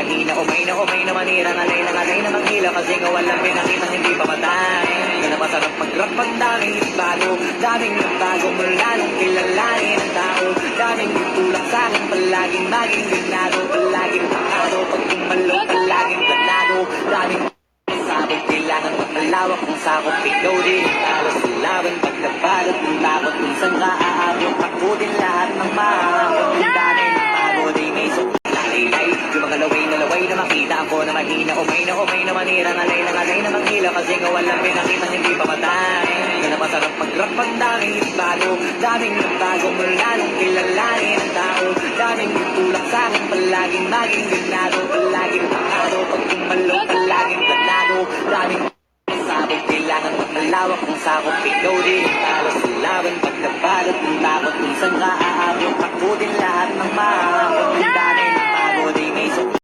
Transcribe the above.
mahina, umay na manira, ngalay na maghila, kasi nga walang pinakita hindi pa matay. Ganapasa ng pag-rap, ang daming bago, daming nagbago mula nung kilalanin ang tao. Daming nagtulak sa akin, palaging maging ganado, palaging pakado, pag tumalo, palaging planado. Daming sabog, kailangan magmalawak kung sakop, ikaw din talo sa laban, pagkabalot ng takot, kung saan ka aabot, ako din lahat ng mahabot. Ang daming bago, di may suklaylay, yung mga laway na makita ako na mahina, umay na manira, ngalay na maghila, kasi nga walang pinakita hindi pa matay. Ganapasa ng pag-rap, ang daming bago, daming nagbago mula nung kilalanin ang tao. Daming nagtulak sa akin, palaging maging ganado, palaging pakado, pag tumalo, palaging planado. Daming sabog, kailangan magmalawak kung sakop, ikaw din talo sa laban, pagkabalot ng takot, kung saan ka aabot, ako din lahat ng mahal.